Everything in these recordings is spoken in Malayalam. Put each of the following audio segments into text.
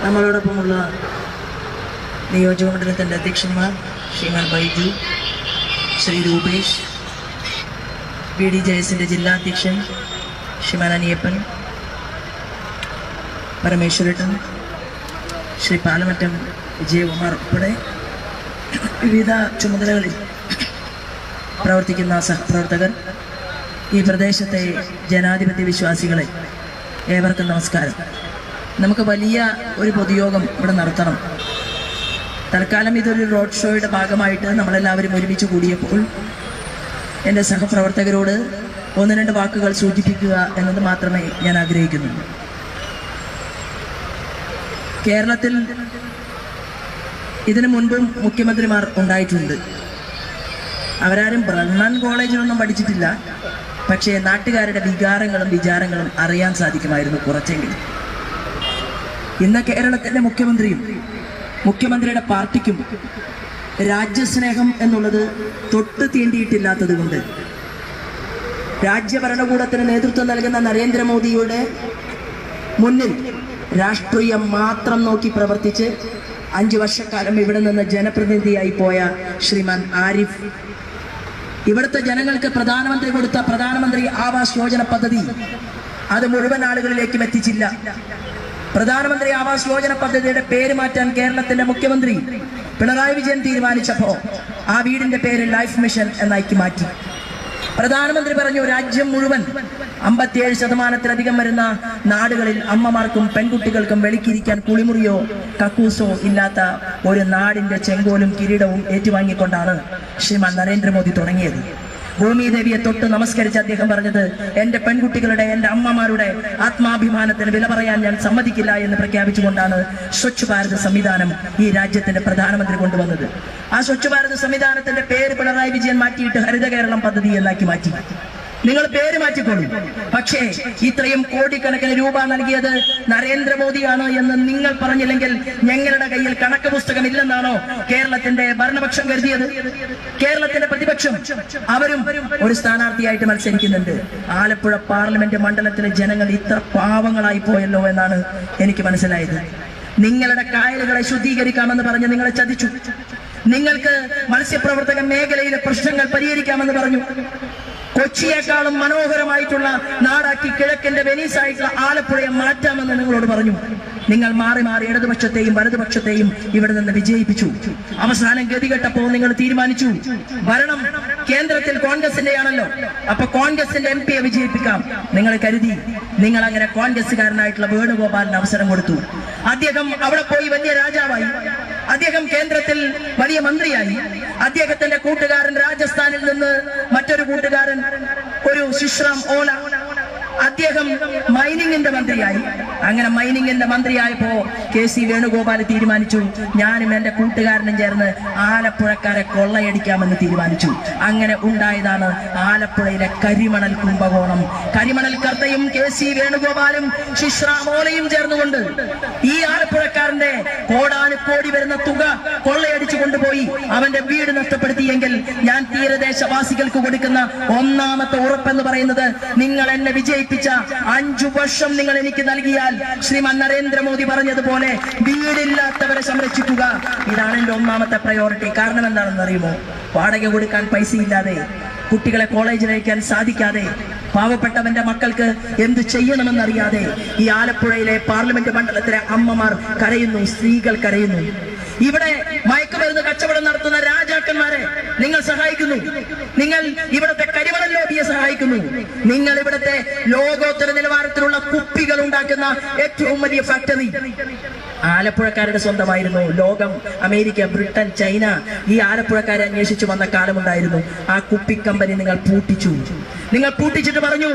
നമ്മളോടൊപ്പമുള്ള നിയോജകമണ്ഡലത്തിൻ്റെ അധ്യക്ഷന്മാർ ശ്രീമാൻ ബൈജു, ശ്രീ രൂപേഷ്, BDJS ജില്ലാ അധ്യക്ഷൻ ശ്രീമാൻ അനിയപ്പൻ, പരമേശ്വരട്ടൻ, ശ്രീ പാലമറ്റം വിജയകുമാർ ഉൾപ്പെടെ വിവിധ ചുമതലകളിൽ പ്രവർത്തിക്കുന്ന സഹപ്രവർത്തകർ, ഈ പ്രദേശത്തെ ജനാധിപത്യ വിശ്വാസികളെ ഏവർക്കും നമസ്കാരം. നമുക്ക് വലിയ ഒരു പൊതുയോഗം ഇവിടെ നടത്തണം. തൽക്കാലം ഇതൊരു റോഡ് ഷോയുടെ ഭാഗമായിട്ട് നമ്മളെല്ലാവരും ഒരുമിച്ച് കൂടിയപ്പോൾ എൻ്റെ സഹപ്രവർത്തകരോട് 1-2 വാക്കുകൾ സൂചിപ്പിക്കുക എന്നത് മാത്രമേ ഞാൻ ആഗ്രഹിക്കുന്നുള്ളൂ. കേരളത്തിൽ ഇതിനു മുൻപും മുഖ്യമന്ത്രിമാർ ഉണ്ടായിട്ടുണ്ട്. അവരാരും ബ്രണ്ണൻ കോളേജിലൊന്നും പഠിച്ചിട്ടില്ല. പക്ഷേ നാട്ടുകാരുടെ വികാരങ്ങളും വിചാരങ്ങളും അറിയാൻ സാധിക്കുമായിരുന്നു കുറച്ചെങ്കിലും. ഇന്ന് കേരളത്തിൻ്റെ മുഖ്യമന്ത്രിയും മുഖ്യമന്ത്രിയുടെ പാർട്ടിക്കും രാജ്യസ്നേഹം എന്നുള്ളത് തൊട്ട് തീണ്ടിയിട്ടില്ലാത്തത് കൊണ്ട് രാജ്യഭരണകൂടത്തിന് നേതൃത്വം നൽകുന്ന നരേന്ദ്രമോദിയുടെ മുന്നിൽ രാഷ്ട്രീയം മാത്രം നോക്കി പ്രവർത്തിച്ച് 5 വർഷക്കാലം ഇവിടെ നിന്ന് ജനപ്രതിനിധിയായി പോയ ശ്രീമാൻ ആരിഫ് ഇവിടുത്തെ ജനങ്ങൾക്ക് പ്രധാനമന്ത്രി കൊടുത്ത പ്രധാനമന്ത്രി ആവാസ് യോജന പദ്ധതി അത് മുഴുവൻ ആളുകളിലേക്കും എത്തിച്ചില്ല. പ്രധാനമന്ത്രി ആവാസ് യോജന പദ്ധതിയുടെ പേര് മാറ്റാൻ കേരളത്തിന്റെ മുഖ്യമന്ത്രി പിണറായി വിജയൻ തീരുമാനിച്ചപ്പോൾ ആ വീടിന്റെ പേര് ലൈഫ് മിഷൻ എന്നാക്കി മാറ്റി. പ്രധാനമന്ത്രി പറഞ്ഞു, രാജ്യം മുഴുവൻ 57% വരുന്ന നാടുകളിൽ അമ്മമാർക്കും പെൺകുട്ടികൾക്കും വെളിക്കിരിക്കാൻ കുളിമുറിയോ കക്കൂസോ ഇല്ലാത്ത ഒരു നാടിന്റെ ചെങ്കോലും കിരീടവും ഏറ്റുവാങ്ങിക്കൊണ്ടാണ് ശ്രീമാൻ നരേന്ദ്രമോദി തുടങ്ങിയത്. ഭൂമിദേവിയെ തൊട്ട് നമസ്കരിച്ച് അദ്ദേഹം പറഞ്ഞത്, എൻ്റെ പെൺകുട്ടികളുടെ, എൻ്റെ അമ്മമാരുടെ ആത്മാഭിമാനത്തിന് വില പറയാൻ ഞാൻ സമ്മതിക്കില്ല എന്ന് പ്രഖ്യാപിച്ചുകൊണ്ടാണ് സ്വച്ഛ് ഭാരത് സംവിധാനം ഈ രാജ്യത്തിന്റെ പ്രധാനമന്ത്രി കൊണ്ടുവന്നത്. ആ സ്വച്ഛ് ഭാരത് സംവിധാനത്തിന്റെ പേര് പിണറായി വിജയൻ മാറ്റിയിട്ട് ഹരിത കേരളം പദ്ധതി എന്നാക്കി മാറ്റി. നിങ്ങൾ പേര് മാറ്റിക്കോളൂ, പക്ഷേ ഇത്രയും കോടിക്കണക്കിന് രൂപ നൽകിയത് നരേന്ദ്രമോദിയാണ് എന്ന് നിങ്ങൾ പറഞ്ഞില്ലെങ്കിൽ ഞങ്ങളുടെ കയ്യിൽ കണക്ക് പുസ്തകം ഇല്ലെന്നാണോ കേരളത്തിന്റെ ഭരണപക്ഷം കരുതിയത്? കേരളത്തിന്റെ പ്രതിപക്ഷം അവരും ഒരു സ്ഥാനാർത്ഥിയായിട്ട് മത്സരിക്കുന്നുണ്ട്. ആലപ്പുഴ പാർലമെന്റ് മണ്ഡലത്തിലെ ജനങ്ങൾ ഇത്ര പാവങ്ങളായി പോയല്ലോ എന്നാണ് എനിക്ക് മനസ്സിലായത്. നിങ്ങളുടെ കായലുകളെ ശുദ്ധീകരിക്കാമെന്ന് പറഞ്ഞ് നിങ്ങളെ ചതിച്ചു. നിങ്ങൾക്ക് മത്സ്യപ്രവർത്തക മേഖലയിലെ പ്രശ്നങ്ങൾ പരിഹരിക്കാമെന്ന് പറഞ്ഞു. കൊച്ചിയേക്കാളും മനോഹരമായിട്ടുള്ള നാടാക്കി കിഴക്കിന്റെ വെനീസായിട്ടുള്ള ആലപ്പുഴയെ മാറ്റാമെന്ന് നിങ്ങളോട് പറഞ്ഞു. നിങ്ങൾ മാറി മാറി ഇടതുപക്ഷത്തെയും വലതുപക്ഷത്തെയും ഇവിടെ നിന്ന് വിജയിപ്പിച്ചു. അവസാനം ഗതികെട്ടപ്പോൾ നിങ്ങൾ തീരുമാനിച്ചു, ഭരണം കേന്ദ്രത്തിൽ കോൺഗ്രസിന്റെയാണല്ലോ, അപ്പൊ കോൺഗ്രസിന്റെ MP വിജയിപ്പിക്കാം. നിങ്ങൾ കരുതി. നിങ്ങൾ അങ്ങനെ കോൺഗ്രസുകാരനായിട്ടുള്ള വേണുഗോപാലിന് അവസരം കൊടുത്തു. അദ്ദേഹം അവിടെ പോയി വലിയ രാജാവായി. അദ്ദേഹം കേന്ദ്രത്തിൽ വലിയ മന്ത്രിയായി. അദ്ദേഹത്തിന്റെ കൂട്ടുകാരൻ രാജസ്ഥാനിൽ നിന്ന് മറ്റൊരു കൂട്ടുകാരൻ ഒരു ശിശ്രാം ഓല, അദ്ദേഹം മൈനിങ്ങിന്റെ മന്ത്രിയായി. അങ്ങനെ മൈനിങ്ങിന്റെ മന്ത്രിയായപ്പോ KC വേണുഗോപാൽ തീരുമാനിച്ചു, ഞാനും എന്റെ കൂട്ടുകാരനും ചേർന്ന് ആലപ്പുഴക്കാരെ കൊള്ളയടിക്കാമെന്ന് തീരുമാനിച്ചു. അങ്ങനെ ഉണ്ടായതാണ് ആലപ്പുഴയിലെ കരിമണൽ കുംഭകോണം. കരിമണൽ കർത്തയും KC വേണുഗോപാലും ശിശ്രാമോലയും ചേർന്നുകൊണ്ട് ഈ ആലപ്പുഴക്കാരന്റെ കോടാനുകോടി വരുന്ന തുക കൊള്ളയടിച്ചു കൊണ്ടുപോയി അവന്റെ വീട് നഷ്ടപ്പെടുത്തിയെങ്കിൽ ഞാൻ തീരദേശവാസികൾക്ക് കൊടുക്കുന്ന ഒന്നാമത്തെ ഉറപ്പെന്ന് പറയുന്നത്, നിങ്ങൾ എന്നെ വിജയിപ്പിച്ച 5 വർഷം നിങ്ങൾ എനിക്ക് നൽകിയാൽ ശ്രീമാൻ നരേന്ദ്രമോദി പറഞ്ഞതുപോലെ വീടില്ലാത്തവരെ സംരക്ഷിക്കുക. ഇതാണ് എന്റെ ഒന്നാമത്തെ പ്രയോറിറ്റി. കാരണം എന്താണെന്ന് അറിയുമോ? വാടക കൊടുക്കാൻ പൈസയില്ലാതെ, കുട്ടികളെ കോളേജിൽ അയക്കാൻ സാധിക്കാതെ, പാവപ്പെട്ടവന്റെ മക്കൾക്ക് എന്ത് ചെയ്യണമെന്നറിയാതെ ഈ ആലപ്പുഴയിലെ പാർലമെന്റ് മണ്ഡലത്തിലെ അമ്മമാർ കരയുന്നു, സ്ത്രീകൾ കരയുന്നു. ഇവിടെ മയക്കുമരുന്ന് കച്ചവടം നടത്തുന്ന രാജാക്കന്മാരെ നിങ്ങൾ സഹായിക്കുന്നു. നിങ്ങൾ ഇവിടുത്തെ കരിമണൽ ലോബിയെ സഹായിക്കുന്നു. നിങ്ങൾ ഇവിടുത്തെ ലോകോത്തര നിലവാരത്തിലുള്ള കുപ്പികൾ ഉണ്ടാക്കുന്ന ഏറ്റവും വലിയ ഫാക്ടറി ആലപ്പുഴക്കാരുടെ സ്വന്തമായിരുന്നു. ലോകം, അമേരിക്ക, ബ്രിട്ടൻ, ചൈന ഈ ആലപ്പുഴക്കാരെ അന്വേഷിച്ചു വന്ന കാലമുണ്ടായിരുന്നു. ആ കുപ്പി കമ്പനി നിങ്ങൾ പൂട്ടിച്ചു. നിങ്ങൾ പൂട്ടിച്ചിട്ട് പറഞ്ഞു,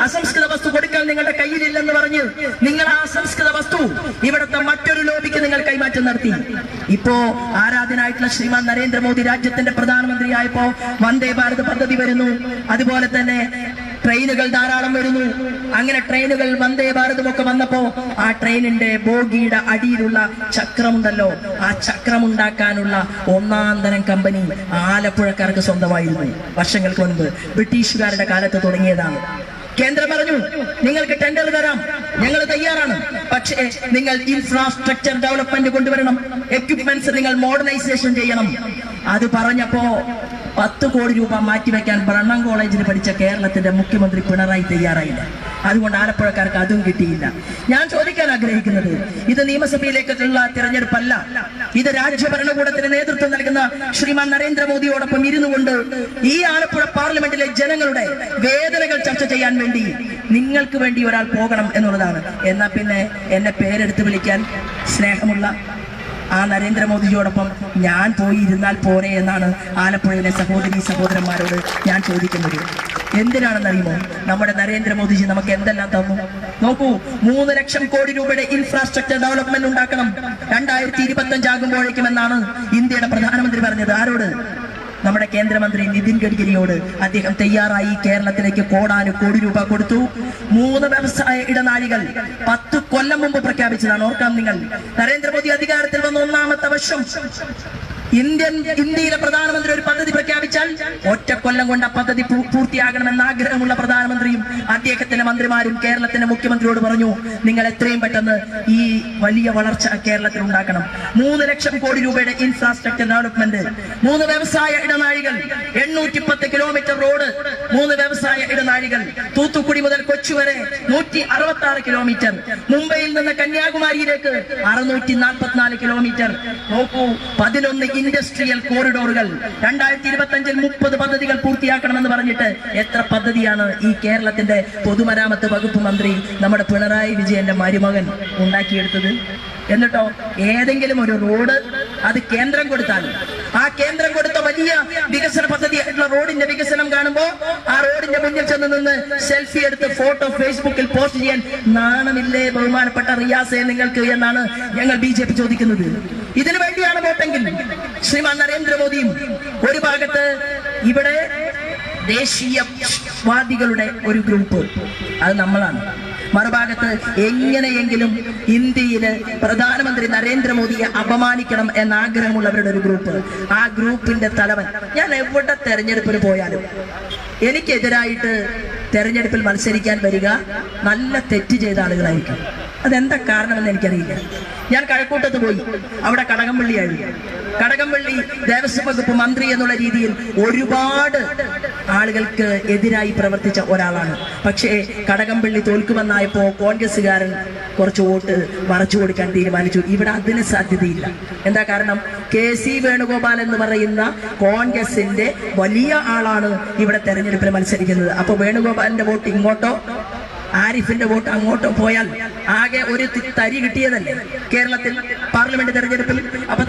അസംസ്കൃത വസ്തു കൊടുക്കാൻ നിങ്ങളുടെ കയ്യിലില്ലെന്ന് പറഞ്ഞ് നിങ്ങൾ ആ അസംസ്കൃത വസ്തു ഇവിടുത്തെ മറ്റൊരു ലോബിക്ക് നിങ്ങൾ കൈമാറ്റം നടത്തി. ഇപ്പോ ആരാധനായിട്ടുള്ള ശ്രീമാൻ നരേന്ദ്രമോദി രാജ്യത്തിന്റെ പ്രധാനമന്ത്രിയായപ്പോ വന്ദേ ഭാരത് പദ്ധതി വരുന്നു. അതുപോലെ തന്നെ ട്രെയിനുകൾ ധാരാളം വരുന്നു. അങ്ങനെ ട്രെയിനുകൾ വന്ദേ ഭാരതും ഒക്കെ വന്നപ്പോ ആ ട്രെയിനിന്റെ ബോഗിയുടെ അടിയിലുള്ള ചക്രമുണ്ടല്ലോ, ആ ചക്രമുണ്ടാക്കാനുള്ള ഒന്നാന്തരം കമ്പനി ആലപ്പുഴക്കാർക്ക് സ്വന്തമായിരുന്നു. വർഷങ്ങൾക്ക് മുൻപ് ബ്രിട്ടീഷുകാരുടെ കാലത്ത് തുടങ്ങിയതാണ്. കേന്ദ്രം പറഞ്ഞു, നിങ്ങൾക്ക് ടെൻഡർ തരാം, ഞങ്ങൾ തയ്യാറാണ്. പക്ഷേ നിങ്ങൾ ഇൻഫ്രാസ്ട്രക്ചർ ഡെവലപ്മെന്റ് കൊണ്ടുവരണം, എക്യുപ്മെന്റ്സ് നിങ്ങൾ മോഡേണൈസേഷൻ ചെയ്യണം. അത് പറഞ്ഞപ്പോ 10 കോടി രൂപ മാറ്റിവെക്കാൻ ബ്രണ്ണൻ കോളേജിൽ പഠിച്ച കേരളത്തിന്റെ മുഖ്യമന്ത്രി പിണറായി തയ്യാറായില്ല. അതുകൊണ്ട് ആലപ്പുഴക്കാർക്ക് അതും കിട്ടിയില്ല. ഞാൻ ചോദിക്കാൻ ആഗ്രഹിക്കുന്നത്, ഇത് നിയമസഭയിലേക്കുള്ള തിരഞ്ഞെടുപ്പല്ല, ഇത് രാജ്യഭരണകൂടത്തിന് നേതൃത്വം നൽകുന്ന ശ്രീമാൻ നരേന്ദ്രമോദിയോടൊപ്പം ഇരുന്നുകൊണ്ട് ഈ ആലപ്പുഴ പാർലമെന്റിലെ ജനങ്ങളുടെ വേദനകൾ ചർച്ച ചെയ്യാൻ വേണ്ടി നിങ്ങൾക്ക് വേണ്ടി ഒരാൾ പോകണം എന്നുള്ളതാണ്. എന്നാ പിന്നെ എന്നെ പേരെടുത്ത് വിളിക്കാൻ സ്നേഹമുള്ള ആ നരേന്ദ്രമോദിയോടൊപ്പം ഞാൻ പോയി ഇരുന്നാൽ പോരെ എന്നാണ് ആലപ്പുഴയിലെ സഹോദരി സഹോദരന്മാരോട് ഞാൻ ചോദിക്കുന്നത്. എന്തിനാണെന്നറിയുമോ? നമ്മുടെ നരേന്ദ്രമോദിജി നമുക്ക് എന്തെല്ലാം തന്നു നോക്കൂ. 3 ലക്ഷം കോടി രൂപയുടെ ഇൻഫ്രാസ്ട്രക്ചർ ഡെവലപ്മെന്റ് ഉണ്ടാക്കണം 2025 ആകുമ്പോഴേക്കും എന്നാണ് ഇന്ത്യയുടെ പ്രധാനമന്ത്രി പറഞ്ഞത്. ആരോട്? നമ്മുടെ കേന്ദ്രമന്ത്രി നിതിൻ ഗഡ്കരിയോട്. അദ്ദേഹം തയ്യാറായി കേരളത്തിലേക്ക് കോടാനുകോടി രൂപ കൊടുത്തു. 3 വ്യവസായ ഇടനാഴികൾ 10 കൊല്ലം മുമ്പ് പ്രഖ്യാപിച്ചതാണ്. ഓർക്കാം നിങ്ങൾ, നരേന്ദ്രമോദി അധികാരത്തിൽ വന്ന 1ാമത്തെ വർഷം ഇന്ത്യയിലെ പ്രധാനമന്ത്രി ഒരു പദ്ധതി പ്രഖ്യാപിച്ചാൽ ഒറ്റ കൊല്ലം കൊണ്ട് ആ പദ്ധതി പൂർത്തിയാകണമെന്ന് ആഗ്രഹമുള്ള പ്രധാനമന്ത്രിയും അദ്ദേഹത്തിന്റെ മന്ത്രിമാരും കേരളത്തിന്റെ മുഖ്യമന്ത്രിയോട് പറഞ്ഞു, നിങ്ങൾ എത്രയും പെട്ടെന്ന് ഈ വലിയ വളർച്ച കേരളത്തിൽ ഉണ്ടാക്കണം. 3 ലക്ഷം കോടി രൂപയുടെ ഇൻഫ്രാസ്ട്രക്ചർ ഡെവലപ്മെന്റ്, 3 വ്യവസായ ഇടനാഴികൾ, 810 കിലോമീറ്റർ റോഡ്, 3 വ്യവസായ ഇടനാഴികൾ, തൂത്തുക്കുടി മുതൽ കൊച്ചി വരെ 166 കിലോമീറ്റർ, മുംബൈയിൽ നിന്ന് കന്യാകുമാരിയിലേക്ക് 644 കിലോമീറ്റർ. നോക്കൂ, 11 ഇൻഡസ്ട്രിയൽ കോറിഡോറുകൾ. 2025-ൽ 30 പദ്ധതികൾ പൂർത്തിയാക്കണമെന്ന് പറഞ്ഞിട്ട് എത്ര പദ്ധതിയാണ് ഈ കേരളത്തിന്റെ പൊതുമരാമത്ത് വകുപ്പ് മന്ത്രി നമ്മുടെ പിണറായി വിജയന്റെ മരുമകൻ ഉണ്ടാക്കിയെടുത്തത്? എന്നിട്ടോ ഏതെങ്കിലും ഒരു റോഡ് അത് കേന്ദ്രം കൊടുത്താൽ, ആ കേന്ദ്രം കൊടുത്ത വലിയ വികസന പദ്ധതിയായിട്ടുള്ള റോഡിന്റെ വികസനം കാണുമ്പോ ആ റോഡിന്റെ മുന്നിൽ ചെന്ന് നിന്ന് സെൽഫി എടുത്ത് ഫോട്ടോ ഫേസ്ബുക്കിൽ പോസ്റ്റ് ചെയ്യാൻ നാണമില്ലേ ബഹുമാനപ്പെട്ട റിയാസെ നിങ്ങൾക്ക് എന്നാണ് ഞങ്ങൾ BJP ചോദിക്കുന്നത്. ഇതിനു വേണ്ടിയാണ് വോട്ടെങ്കിൽ ശ്രീമാൻ നരേന്ദ്രമോദിയും ഒരു ഭാഗത്ത് ഇവിടെ ദേശീയവാദികളുടെ ഒരു ഗ്രൂപ്പ്, അത് നമ്മളാണ്, മറുഭാഗത്ത് എങ്ങനെയെങ്കിലും ഇന്ത്യയില് പ്രധാനമന്ത്രി നരേന്ദ്രമോദിയെ അപമാനിക്കണം എന്ന ആഗ്രഹമുള്ളവരുടെ ഒരു ഗ്രൂപ്പ്. ആ ഗ്രൂപ്പിന്റെ തലവൻ, ഞാൻ എവിടെ തെരഞ്ഞെടുപ്പിന് പോയാലും എനിക്കെതിരായിട്ട് തെരഞ്ഞെടുപ്പിൽ മത്സരിക്കാൻ വരിക നല്ല തെറ്റ് ചെയ്ത ആളുകളായിരിക്കും. അതെന്താ കാരണമെന്ന് എനിക്കറിയില്ല. ഞാൻ കഴക്കൂട്ടത്ത് പോയി, അവിടെ കടകംപള്ളിയായിരുന്നു. കടകംപള്ളി ദേവസ്വം വകുപ്പ് മന്ത്രി എന്നുള്ള രീതിയിൽ ഒരുപാട് ആളുകൾക്ക് എതിരായി പ്രവർത്തിച്ച ഒരാളാണ്. പക്ഷേ കടകംപള്ളി തോൽക്കുമെന്നായപ്പോ കോൺഗ്രസ്സുകാരൻ കുറച്ച് വോട്ട് മറച്ചു കൊടുക്കാൻ തീരുമാനിച്ചു. ഇവിടെ അതിന് സാധ്യതയില്ല. എന്താ കാരണം? KC വേണുഗോപാൽ എന്ന് പറയുന്ന കോൺഗ്രസിന്റെ വലിയ ആളാണ് ഇവിടെ തെരഞ്ഞെടുപ്പിൽ മത്സരിക്കുന്നത്. അപ്പൊ വേണുഗോപാലിന്റെ വോട്ട് ഇങ്ങോട്ടോ ആരിഫിന്റെ വോട്ട് അങ്ങോട്ടോ പോയാൽ ആകെ ഒരു തരി കിട്ടിയതല്ലേ കേരളത്തിൽ പാർലമെന്റ് തെരഞ്ഞെടുപ്പിൽ. അപ്പൊ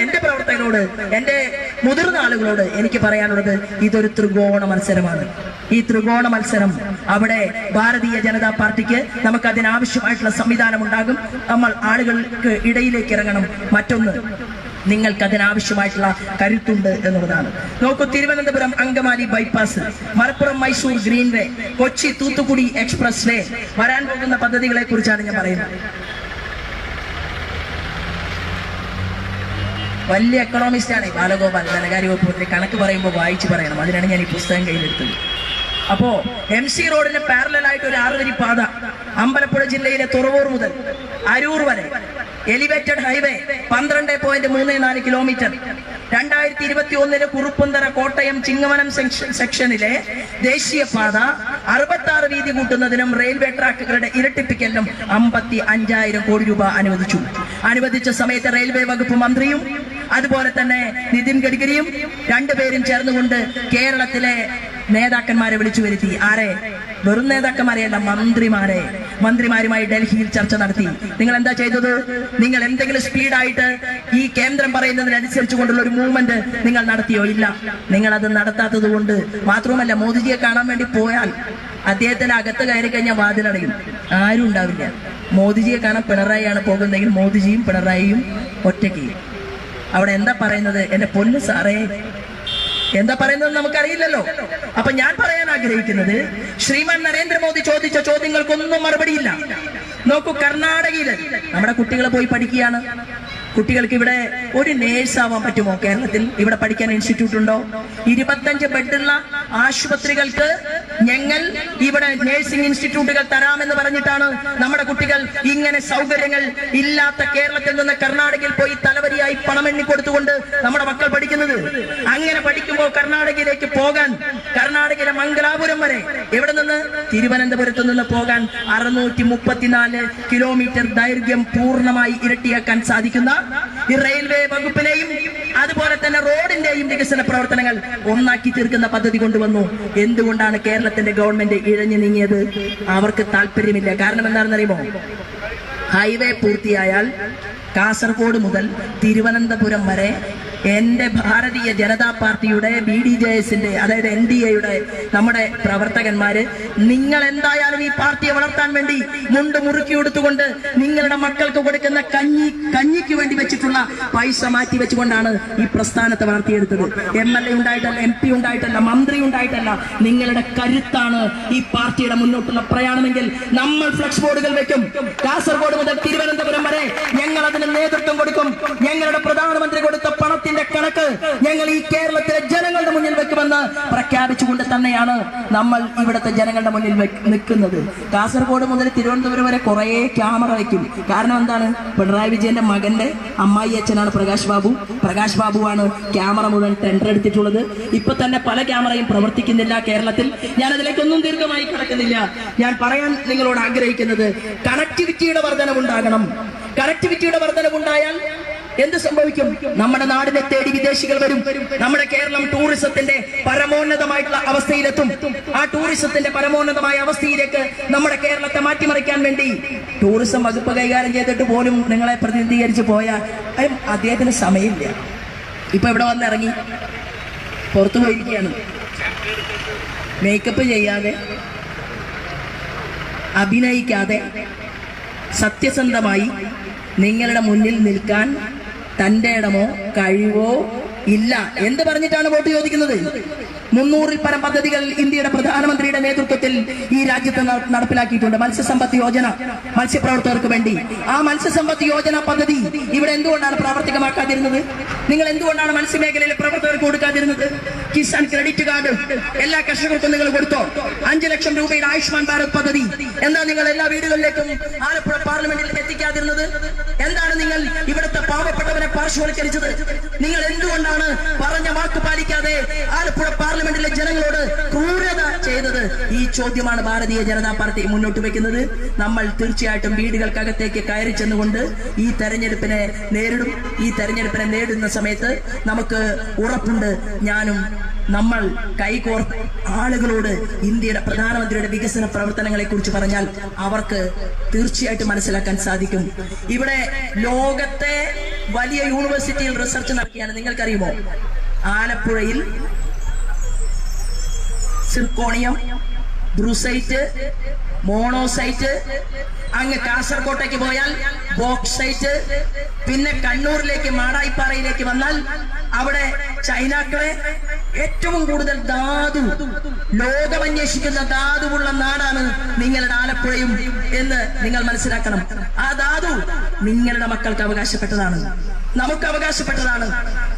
എന്റെ പ്രവർത്തകരോട്, എന്റെ മുതിർന്ന ആളുകളോട് എനിക്ക് പറയാനുള്ളത്, ഇതൊരു ത്രികോണ മത്സരമാണ്. ഈ ത്രികോണ മത്സരം അവിടെ ഭാരതീയ ജനതാ പാർട്ടിക്ക് നമുക്ക് അതിനാവശ്യമായിട്ടുള്ള സംവിധാനം ഉണ്ടാകും. നമ്മൾ ആളുകൾക്ക് ഇടയിലേക്ക് ഇറങ്ങണം. മറ്റൊന്ന്, നിങ്ങൾക്ക് അതിനാവശ്യമായിട്ടുള്ള കരുത്തുണ്ട് എന്നുള്ളതാണ്. നോക്കൂ, Thiruvananthapuram Angamaly bypass, Malappuram Mysore greenway, Kochi Thoothukudi expressway, വരാൻ പോകുന്ന പദ്ധതികളെ കുറിച്ചാണ് ഞാൻ പറയുന്നത്. വലിയ എക്കണോമിസ്റ്റാണ് ബാലഗോപാൽ. ധനകാര്യ വകുപ്പിന്റെ കണക്ക് പറയുമ്പോൾ വായിച്ചു പറയണം. അതിനാണ് ഞാൻ ഈ പുസ്തകം കയ്യിലെടുത്തത്. അപ്പോ MC റോഡിന് പാരലലായിട്ട് ഒരു 6 വരി പാത അമ്പലപ്പുഴ ജില്ലയിലെ തുറവൂർ മുതൽ അരൂർ വരെ, elevated highway 12.34 kilometre. 2021 Kuruppanthara Kottayam Chingavanam സെക്ഷനിലെ ദേശീയപാത 66 വീതി കൂട്ടുന്നതിനും റെയിൽവേ ട്രാക്കുകളുടെ ഇരട്ടിപ്പിക്കലിനും 55,000 കോടി രൂപ അനുവദിച്ച സമയത്ത് റെയിൽവേ വകുപ്പ് മന്ത്രിയും അതുപോലെ തന്നെ നിതിൻ ഗഡ്കരിയും രണ്ടുപേരും ചേർന്നുകൊണ്ട് കേരളത്തിലെ നേതാക്കന്മാരെ വിളിച്ചു വരുത്തി. ആരെ? വെറും നേതാക്കന്മാരെയല്ല, മന്ത്രിമാരുമായി ഡൽഹിയിൽ ചർച്ച നടത്തി. നിങ്ങൾ എന്താ ചെയ്തത്? നിങ്ങൾ എന്തെങ്കിലും സ്പീഡായിട്ട് ഈ കേന്ദ്രം പറയുന്നതിനനുസരിച്ച് കൊണ്ടുള്ള ഒരു മൂവ്മെന്റ് നിങ്ങൾ നടത്തിയോ? ഇല്ല. നിങ്ങൾ അത് നടത്താത്തത് കൊണ്ട് മാത്രവുമല്ല, മോദിജിയെ കാണാൻ വേണ്ടി പോയാൽ അദ്ദേഹത്തിന്റെ അകത്ത് കയറി കഴിഞ്ഞാൽ വാതിലടയും, ആരും ഉണ്ടാവില്ല. മോദിജിയെ കാണാൻ പിണറായിയാണ് പോകുന്നതെങ്കിൽ മോദിജിയും പിണറായിയും ഒറ്റയ്ക്ക്. അവിടെ എന്താ പറയുന്നത്? എന്റെ പൊന്നു സാറേ, എന്താ പറയുന്നത് നമുക്കറിയില്ലല്ലോ. അപ്പൊ ഞാൻ പറയാൻ ആഗ്രഹിക്കുന്നത്, ശ്രീമാൻ നരേന്ദ്രമോദി ചോദിച്ച ചോദ്യങ്ങൾക്കൊന്നും മറുപടിയില്ല. നോക്കൂ, കർണാടകയില് നമ്മുടെ കുട്ടികൾ പോയി പഠിക്കുകയാണ്. കുട്ടികൾക്ക് ഇവിടെ ഒരു നേഴ്സ് ആവാൻ പറ്റുമോ? കേരളത്തിൽ ഇവിടെ പഠിക്കാൻ ഇൻസ്റ്റിറ്റ്യൂട്ട് ഉണ്ടോ? 25 ബെഡുള്ള ആശുപത്രികൾക്ക് ഞങ്ങൾ ഇവിടെ നേഴ്സിംഗ് ഇൻസ്റ്റിറ്റ്യൂട്ടുകൾ തരാമെന്ന് പറഞ്ഞിട്ടാണ് നമ്മുടെ കുട്ടികൾ ഇങ്ങനെ സൗകര്യങ്ങൾ ഇല്ലാത്ത കേരളത്തിൽ നിന്ന് കർണാടകയിൽ പോയി തലവരിയായി പണമെണ്ണി കൊടുത്തുകൊണ്ട് നമ്മുടെ മക്കൾ പഠിക്കുന്നത്. അങ്ങനെ പഠിക്കുമ്പോൾ കർണാടകയിലേക്ക് പോകാൻ, കർണാടകയിലെ മംഗലാപുരം വരെ എവിടെ നിന്ന്? തിരുവനന്തപുരത്ത് നിന്ന് പോകാൻ 634 കിലോമീറ്റർ ദൈർഘ്യം പൂർണ്ണമായി ഇരട്ടിയാക്കാൻ സാധിക്കുന്ന ഈ റെയിൽവേ വകുപ്പിനെയും അതുപോലെ തന്നെ റോഡിന്റെയും വികസന പ്രവർത്തനങ്ങൾ ഒന്നാക്കി തീർക്കുന്ന പദ്ധതി കൊണ്ടുവന്നു. എന്തുകൊണ്ടാണ് കേരളത്തിന്റെ ഗവൺമെന്റ് ഇഴഞ്ഞു നീങ്ങിയത്? അവർക്ക് താല്പര്യമില്ല. കാരണം എന്താണെന്നറിയുമോ? ഹൈവേ പൂർത്തിയായാൽ കാസർഗോഡ് മുതൽ തിരുവനന്തപുരം വരെ എന്റെ ഭാരതീയ ജനതാ പാർട്ടിയുടെ BDJS-ന്റെ അതായത് NDA-യുടെ നമ്മുടെ പ്രവർത്തകന്മാര് നിങ്ങൾ എന്തായാലും ഈ പാർട്ടിയെ വളർത്താൻ വേണ്ടി മുണ്ട് മുറുക്കി കൊടുത്തുകൊണ്ട് നിങ്ങളുടെ മക്കൾക്ക് കൊടുക്കുന്ന കഞ്ഞിക്ക് വേണ്ടി വെച്ചിട്ടുള്ള പൈസ മാറ്റി വെച്ചുകൊണ്ടാണ് ഈ പ്രസ്ഥാനത്തെ വളർത്തിയെടുത്തത്. MLA ഉണ്ടായിട്ടല്ല, MP ഉണ്ടായിട്ടല്ല, മന്ത്രി ഉണ്ടായിട്ടല്ല. നിങ്ങളുടെ കരുത്താണ് ഈ പാർട്ടിയുടെ മുന്നോട്ടുള്ള പ്രയാണമെങ്കിൽ നമ്മൾ ഫ്ലക്സ് ബോർഡുകൾ വെക്കും. കാസർഗോഡ് മുതൽ തിരുവനന്തപുരം വരെ ഞങ്ങൾ അതിന് നേതൃത്വം കൊടുക്കും. ഞങ്ങളുടെ പ്രധാനമന്ത്രി കൊടുത്ത പണത്തിന്റെ കണക്ക് ഞങ്ങൾ ഈ കേരളത്തിലെ ജനങ്ങളുടെ മുന്നിൽ വെക്കുമെന്ന് പ്രഖ്യാപിച്ചുകൊണ്ട് തന്നെയാണ് നമ്മൾ ഇവിടുത്തെ ജനങ്ങളുടെ മുന്നിൽ നിൽക്കുന്നത്. കാസർഗോഡ് മുതൽ തിരുവനന്തപുരം വരെ കുറെ ക്യാമറ വയ്ക്കും. കാരണം എന്താണ്? പിണറായി വിജയന്റെ മകന്റെ അമ്മായി അച്ഛനാണ് പ്രകാശ് ബാബു. പ്രകാശ് ബാബുവാണ് ക്യാമറ മുഴുവൻ ടെൻഡർ എടുത്തിട്ടുള്ളത്. ഇപ്പൊ തന്നെ പല ക്യാമറയും പ്രവർത്തിക്കുന്നില്ല കേരളത്തിൽ. ഞാൻ അതിലേക്കൊന്നും ദീർഘമായി കിടക്കുന്നില്ല. ഞാൻ പറയാൻ നിങ്ങളോട് ആഗ്രഹിക്കുന്നത് കണക്ടിവിറ്റിയുടെ വർധനവുണ്ടാകണം. കണക്ടിവിറ്റിയുടെ വർധനവുണ്ടായാൽ എന്ത് സംഭവിക്കും? നമ്മുടെ നാടിനെ തേടി വിദേശികൾ വരും. നമ്മുടെ കേരളം ടൂറിസത്തിന്റെ പരമോന്നതമായിട്ടുള്ള അവസ്ഥയിലെത്തും. ആ ടൂറിസത്തിന്റെ പരമോന്നതമായ അവസ്ഥയിലേക്ക് നമ്മുടെ കേരളത്തെ മാറ്റിമറിക്കാൻ വേണ്ടി ടൂറിസം വകുപ്പ് കൈകാര്യം ചെയ്തിട്ട് പോലും നിങ്ങളെ പ്രതിനിധീകരിച്ച് പോയ അദ്ദേഹത്തിന് സമയമില്ല. ഇപ്പൊ ഇവിടെ വന്നിറങ്ങി പുറത്തു പോയിരിക്കുകയാണ്. മേക്കപ്പ് ചെയ്യാതെ, അഭിനയിക്കാതെ, സത്യസന്ധമായി നിങ്ങളുടെ മുന്നിൽ നിൽക്കാൻ തന്റെ ഇടമോ കഴിവോ ഇല്ല. എന്ത് പറഞ്ഞിട്ടാണ് വോട്ട് ചോദിക്കുന്നത്? 300-ൽ പരം പദ്ധതികൾ ഇന്ത്യയുടെ പ്രധാനമന്ത്രിയുടെ നേതൃത്വത്തിൽ ഈ രാജ്യത്ത് നടപ്പിലാക്കിയിട്ടുണ്ട്. മത്സ്യസമ്പത്ത് യോജന, മത്സ്യപ്രവർത്തകർക്ക് വേണ്ടി. ആ മത്സ്യസമ്പത്ത് യോജന പദ്ധതി ഇവിടെ എന്തുകൊണ്ടാണ് പ്രാവർത്തികമാക്കാതിരുന്നത്? നിങ്ങൾ എന്തുകൊണ്ടാണ് മത്സ്യമേഖലയിലെ പ്രവർത്തകർക്ക് കൊടുക്കാതിരുന്നത്? കിസാൻ ക്രെഡിറ്റ് കാർഡ് എല്ലാ കർഷകർക്കും നിങ്ങൾ കൊടുത്തോ? 5 ലക്ഷം രൂപയുടെ ആയുഷ്മാൻ ഭാരത് പദ്ധതി എന്താ നിങ്ങൾ എല്ലാ വീടുകളിലേക്കും ആലപ്പുഴ പാർലമെന്റിൽ എത്തിക്കാതിരുന്നത്? എന്താണ് നിങ്ങൾ ഇവിടുത്തെ പാവപ്പെട്ടവരെ പാർശ്വവൽക്കരിച്ചത്? നിങ്ങൾ എന്തുകൊണ്ടാണ് പറഞ്ഞ വാക്ക് പാലിക്കാതെ ആലപ്പുഴ പാർലമെന്റിലെ ജനങ്ങളോട് ക്രൂരത ചെയ്തത്? ഈ ചോദ്യമാണ് ഭാരതീയ ജനതാ പാർട്ടി മുന്നോട്ട് വെക്കുന്നത്. നമ്മൾ തീർച്ചയായിട്ടും വീടുകൾക്കകത്തേക്ക് കയറി ചെന്നുകൊണ്ട് ഈ തെരഞ്ഞെടുപ്പിനെ നേരിടും. ഈ തെരഞ്ഞെടുപ്പിനെ നേരിടുന്ന സമയത്ത് നമുക്ക് ഉറപ്പുണ്ട്, ഞാനും നമ്മൾ കൈകോർത്ത് ആളുകളോട് ഇന്ത്യയുടെ പ്രധാനമന്ത്രിയുടെ വികസന പ്രവർത്തനങ്ങളെ കുറിച്ച് പറഞ്ഞാൽ അവർക്ക് തീർച്ചയായിട്ടും മനസ്സിലാക്കാൻ സാധിക്കും. ഇവിടെ ലോകത്തെ വലിയ യൂണിവേഴ്സിറ്റിയിൽ റിസർച്ച് നടത്തിയാണ്. നിങ്ങൾക്കറിയുമോ? ആലപ്പുഴയിൽ സിർക്കോണിയം, ബ്രൂസൈറ്റ്, മോണോസൈറ്റ്, അങ്ങ് കാസർകോട്ടേക്ക് പോയാൽ ബോക്സൈറ്റ്, പിന്നെ കണ്ണൂരിലേക്ക് മാടായിപ്പാറയിലേക്ക് വന്നാൽ അവിടെ ചൈനാക്കളെ ഏറ്റവും കൂടുതൽ ധാതു, ലോകമന്വേഷിക്കുന്ന ധാതുവുള്ള നാടാണ് നിങ്ങളുടെ ആലപ്പുഴയും എന്ന് നിങ്ങൾ മനസ്സിലാക്കണം. ആ ധാതു നിങ്ങളുടെ മക്കൾക്ക് അവകാശപ്പെട്ടതാണ്, നമുക്ക് അവകാശപ്പെട്ടതാണ്.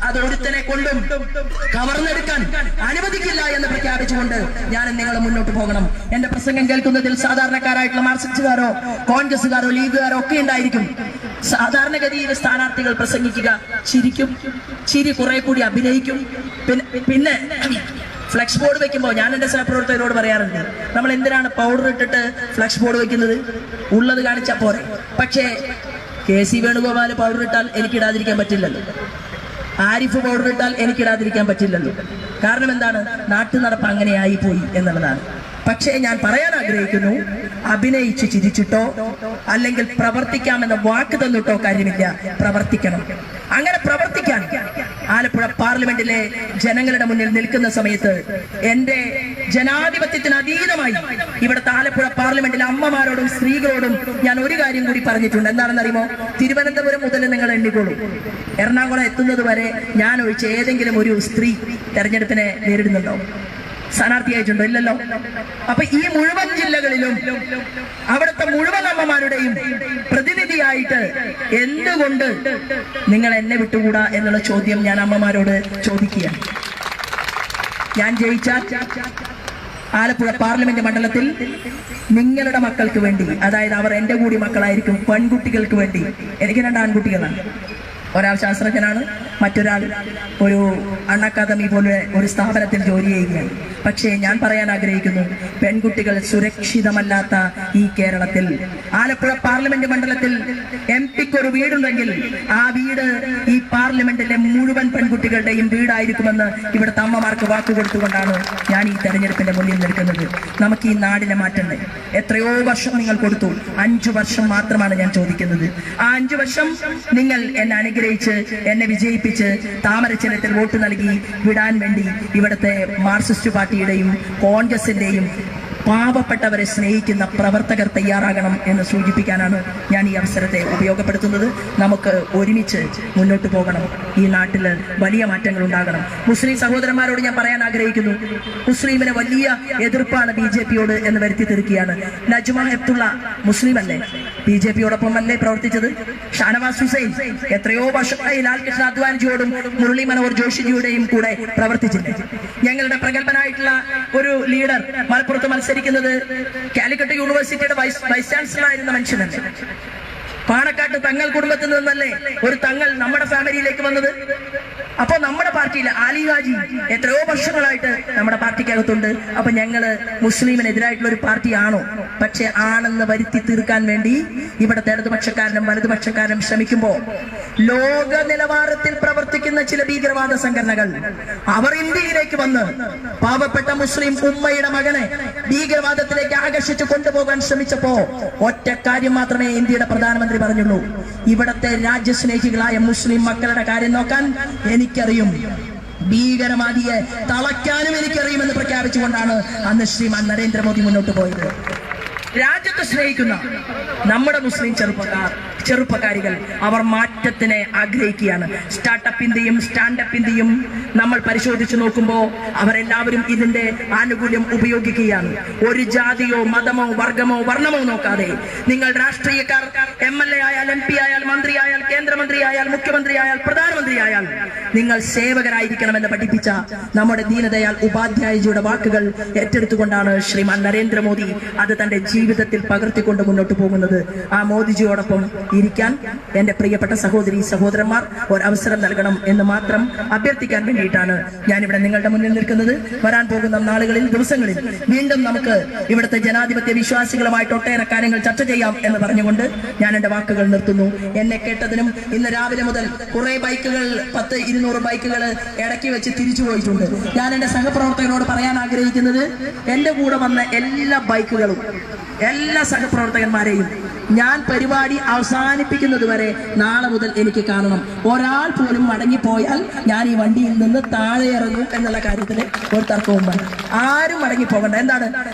അത് ഒരുത്തനെ കൊണ്ടും കവർന്നെടുക്കാൻ അനുവദിക്കില്ല എന്ന് പ്രഖ്യാപിച്ചുകൊണ്ട് ഞാൻ നിങ്ങൾ മുന്നോട്ട് പോകണം. എന്റെ പ്രസംഗം കേൾക്കുന്നതിൽ സാധാരണക്കാരായിട്ടുള്ള മാർക്സിസ്റ്റുകാരോ കോൺഗ്രസുകാരോ ലീഗുകാരോ ഒക്കെ ഉണ്ടായിരിക്കും. സാധാരണഗതിയിൽ സ്ഥാനാർത്ഥികൾ പ്രസംഗിക്കുക, ചിരിക്കും, ചിരി കുറെ കൂടി അഭിനയിക്കും. പിന്നെ ഫ്ലക്സ് ബോർഡ് വെക്കുമ്പോൾ ഞാൻ എന്റെ സഹപ്രവർത്തകരോട് പറയാറുണ്ട്, നമ്മൾ എന്തിനാണ് പൗഡർ ഇട്ടിട്ട് ഫ്ലക്സ് ബോർഡ് വെക്കുന്നത്? ഉള്ളത് കാണിച്ചാൽ പോരെ. പക്ഷേ KC വേണുഗോപാൽ പൗഡർ ഇട്ടാൽ എനിക്കിടാതിരിക്കാൻ പറ്റില്ലല്ലോ, ആരിഫ് പൗഡർ ഇട്ടാൽ എനിക്കിടാതിരിക്കാൻ പറ്റില്ലല്ലോ. കാരണം എന്താണ്? നാട്ടു നടപ്പ് അങ്ങനെയായി പോയി എന്നുള്ളതാണ്. പക്ഷേ ഞാൻ പറയാൻ ആഗ്രഹിക്കുന്നു, അഭിനയിച്ച് ചിരിച്ചിട്ടോ അല്ലെങ്കിൽ പ്രവർത്തിക്കാമെന്ന വാക്ക് തന്നിട്ടോ കാര്യമില്ല, പ്രവർത്തിക്കണം. അങ്ങനെ പ്രവർത്തിക്കാൻ ആലപ്പുഴ പാർലമെന്റിലെ ജനങ്ങളുടെ മുന്നിൽ നിൽക്കുന്ന സമയത്ത് എന്റെ ജനാധിപത്യത്തിന് അതീതമായി ഇവിടുത്തെ ആലപ്പുഴ പാർലമെന്റിലെ അമ്മമാരോടും സ്ത്രീകളോടും ഞാൻ ഒരു കാര്യം കൂടി പറഞ്ഞിട്ടുണ്ട്. എന്താണെന്നറിയുമോ? തിരുവനന്തപുരം മുതൽ നിങ്ങൾ എണ്ണിക്കോളൂ, എറണാകുളം എത്തുന്നത് വരെ ഞാൻ ഒഴിച്ച് ഏതെങ്കിലും ഒരു സ്ത്രീ തെരഞ്ഞെടുപ്പിനെ നേരിടുന്നുണ്ടോ? സ്ഥാനാർത്ഥിയായിട്ടുണ്ടോ? ഇല്ലല്ലോ. അപ്പൊ ഈ മുഴുവൻ ജില്ലകളിലും അവിടുത്തെ മുഴുവൻ അമ്മമാരുടെയും പ്രതിനിധിയായിട്ട് എന്തുകൊണ്ട് നിങ്ങൾ എന്നെ വിട്ടുകൂടാ എന്നുള്ള ചോദ്യം ഞാൻ അമ്മമാരോട് ചോദിക്കുകയാണ്. ഞാൻ ജയിച്ചാൽ ആലപ്പുഴ പാർലമെന്റ് മണ്ഡലത്തിൽ നിങ്ങളുടെ മക്കൾക്ക് വേണ്ടി, അതായത് അവർ എന്റെ കൂടി മക്കളായിരിക്കും, പെൺകുട്ടികൾക്ക് വേണ്ടി, എനിക്ക് 2 ആൺകുട്ടികളാണ്. ഒരാൾ ശാസ്ത്രജ്ഞനാണ്, മറ്റൊരാൾ ഒരു അക്കാദമി പോലെ ഒരു സ്ഥാപനത്തിൽ ജോലി ചെയ്യുകയാണ്. പക്ഷേ ഞാൻ പറയാൻ ആഗ്രഹിക്കുന്നു, പെൺകുട്ടികൾ സുരക്ഷിതമല്ലാത്ത ഈ കേരളത്തിൽ ആലപ്പുഴ പാർലമെന്റ് മണ്ഡലത്തിൽ MP-ക്ക് ഒരു വീടുണ്ടെങ്കിൽ ആ വീട് ഈ പാർലമെന്റിലെ മുഴുവൻ പെൺകുട്ടികളുടെയും വീടായിരിക്കുമെന്ന് ഇവിടുത്തെ അമ്മമാർക്ക് വാക്കുകൊടുത്തുകൊണ്ടാണ് ഞാൻ ഈ തെരഞ്ഞെടുപ്പിന്റെ മുന്നിൽ നിൽക്കുന്നത്. നമുക്ക് ഈ നാടിനെ മാറ്റണ്ടേ? എത്രയോ വർഷം നിങ്ങൾ കൊടുത്തു, 5 വർഷം മാത്രമാണ് ഞാൻ ചോദിക്കുന്നത്. ആ 5 വർഷം നിങ്ങൾ എന്നെ അനുഗ്രഹിച്ച് എന്നെ വിജയിപ്പിച്ച് താമരച്ചിഹ്നത്തിൽ വോട്ട് നൽകി വിടാൻ വേണ്ടി ഇവിടുത്തെ മാർക്സിസ്റ്റ് പാർട്ടിയുടെയും കോൺഗ്രസിന്റെയും പാവപ്പെട്ടവരെ സ്നേഹിക്കുന്ന പ്രവർത്തകർ തയ്യാറാകണം എന്ന് സൂചിപ്പിക്കാനാണ് ഞാൻ ഈ അവസരത്തെ ഉപയോഗപ്പെടുത്തുന്നത്. നമുക്ക് ഒരുമിച്ച് മുന്നോട്ട് പോകണം. ഈ നാട്ടിൽ വലിയ മാറ്റങ്ങൾ ഉണ്ടാകണം. മുസ്ലിം സഹോദരന്മാരോട് ഞാൻ പറയാൻ ആഗ്രഹിക്കുന്നു, മുസ്ലിമിന് വലിയ എതിർപ്പാണ് BJP-യോട് എന്ന് വരുത്തി തീർക്കുകയാണ്. നജ്മ ഹെപ്തുള്ള മുസ്ലിം അല്ലേ? BJP-യോടൊപ്പം അല്ലേ പ്രവർത്തിച്ചത്? ഷാനവാസ് ഹുസൈൻ എത്രയോ വർഷമായി ലാൽകൃഷ്ണ അദ്വാനിജിയോടും മുരളി മനോഹർ ജോഷിജിയുടെയും കൂടെ പ്രവർത്തിച്ചില്ലേ? ഞങ്ങളുടെ പ്രഗത്ഭനായിട്ടുള്ള ഒരു ലീഡർ മലപ്പുറത്ത് മത്സരിക്കുന്നത് കാലിക്കറ്റ് യൂണിവേഴ്സിറ്റിയുടെ വൈസ് ചാൻസലർ ആയിരുന്ന മനുഷ്യനല്ലേ? പാണക്കാട്ട് തങ്ങൾ കുടുംബത്തിൽ നിന്നല്ലേ ഒരു തങ്ങൾ നമ്മുടെ ഫാമിലിയിലേക്ക് വന്നത്? അപ്പൊ നമ്മുടെ പാർട്ടിയിൽ ആലി ഹാജി എത്രയോ വർഷങ്ങളായിട്ട് നമ്മുടെ പാർട്ടിക്കകത്തുണ്ട്. അപ്പൊ ഞങ്ങള് മുസ്ലിമിനെതിരായിട്ടുള്ള ഒരു പാർട്ടിയാണോ? പക്ഷെ ആണെന്ന് വരുത്തി തീർക്കാൻ വേണ്ടി ഇവിടുത്തെ ഇടതുപക്ഷക്കാരനും വലതുപക്ഷക്കാരനും ശ്രമിക്കുമ്പോ ലോക നിലവാരത്തിൽ പ്രവർത്തിക്കുന്ന ചില ഭീകരവാദ സംഘടനകൾ അവർ ഇന്ത്യയിലേക്ക് വന്ന് പാവപ്പെട്ട മുസ്ലിം ഉമ്മയുടെ മകനെ ഭീകരവാദത്തിലേക്ക് ആകർഷിച്ചു കൊണ്ടുപോകാൻ ശ്രമിച്ചപ്പോ ഒറ്റ കാര്യം മാത്രമേ ഇന്ത്യയുടെ പ്രധാനമന്ത്രി പറഞ്ഞുള്ളൂ: ഇവിടത്തെ രാജ്യസ്നേഹികളായ മുസ്ലിം മക്കളുടെ കാര്യം നോക്കാൻ എനിക്കറിയും, ഭീകരവാദിയെ തളയ്ക്കാനും എനിക്കറിയുമെന്ന് പ്രഖ്യാപിച്ചുകൊണ്ടാണ് അന്ന് ശ്രീമാൻ നരേന്ദ്രമോദി മുന്നോട്ട് പോയത്. രാജ്യത്തെ സ്നേഹിക്കുന്ന നമ്മുടെ മുസ്ലിം ചെറുപ്പക്കാരികൾ അവർ മാറ്റത്തിനെ ആഗ്രഹിക്കുകയാണ്. സ്റ്റാർട്ടപ്പിന്റെയും സ്റ്റാൻഡപ്പിന്റെയും നമ്മൾ പരിശോധിച്ചു നോക്കുമ്പോൾ അവരെല്ലാവരും ഇതിന്റെ ആനുകൂല്യം ഉപയോഗിക്കുകയാണ്. ഒരു ജാതിയോ മതമോ വർഗമോ വർണ്ണമോ നോക്കാതെ നിങ്ങൾ രാഷ്ട്രീയക്കാർ MLA ആയാൽ MP ആയാൽ മന്ത്രിയായാൽ കേന്ദ്രമന്ത്രിയായാൽ മുഖ്യമന്ത്രിയായാൽ പ്രധാനമന്ത്രിയായാൽ നിങ്ങൾ സേവകരായിരിക്കണമെന്ന് പഠിപ്പിച്ച നമ്മുടെ ദീനദയാൽ ഉപാധ്യായജിയുടെ വാക്കുകൾ ഏറ്റെടുത്തുകൊണ്ടാണ് ശ്രീമാൻ നരേന്ദ്രമോദി അത് തന്റെ ജീവിതത്തിൽ പകർത്തിക്കൊണ്ട് മുന്നോട്ട് പോകുന്നത്. ആ മോദിജിയോടൊപ്പം ഇരിക്കാൻ എന്റെ പ്രിയപ്പെട്ട സഹോദരി സഹോദരന്മാർ ഒരവസരം നൽകണം എന്ന് മാത്രം അഭ്യർത്ഥിക്കാൻ വേണ്ടിയിട്ടാണ് ഞാനിവിടെ നിങ്ങളുടെ മുന്നിൽ നിൽക്കുന്നത്. വരാൻ പോകുന്ന നാളുകളിൽ ദിവസങ്ങളിൽ വീണ്ടും നമുക്ക് ഇവിടുത്തെ ജനാധിപത്യ വിശ്വാസികളുമായിട്ട് ഒട്ടേറെ കാര്യങ്ങൾ ചർച്ച ചെയ്യാം എന്ന് പറഞ്ഞുകൊണ്ട് ഞാൻ എന്റെ വാക്കുകൾ നിർത്തുന്നു. എന്നെ കേട്ടതിനും ഇന്ന് രാവിലെ മുതൽ കുറെ ബൈക്കുകൾ 100-200 ബൈക്കുകൾ ഇടയ്ക്ക് വെച്ച് തിരിച്ചു പോയിട്ടുണ്ട്. ഞാൻ എന്റെ സഹപ്രവർത്തകരോട് പറയാൻ ആഗ്രഹിക്കുന്നത്, എന്റെ കൂടെ വന്ന എല്ലാ ബൈക്കുകളും എല്ലാ സഹപ്രവർത്തകന്മാരെയും ഞാൻ പരിപാടി അവസാനിപ്പിക്കുന്നത് വരെ നാളെ മുതൽ എനിക്ക് കാണണം. ഒരാൾ പോലും മടങ്ങിപ്പോയാൽ ഞാൻ ഈ വണ്ടിയിൽ നിന്ന് താഴെ ഇറങ്ങും എന്നുള്ള കാര്യത്തിൽ ഒരു തർക്കവും വേണ്ട. ആരും മടങ്ങിപ്പോകണ്ട. എന്താണ്,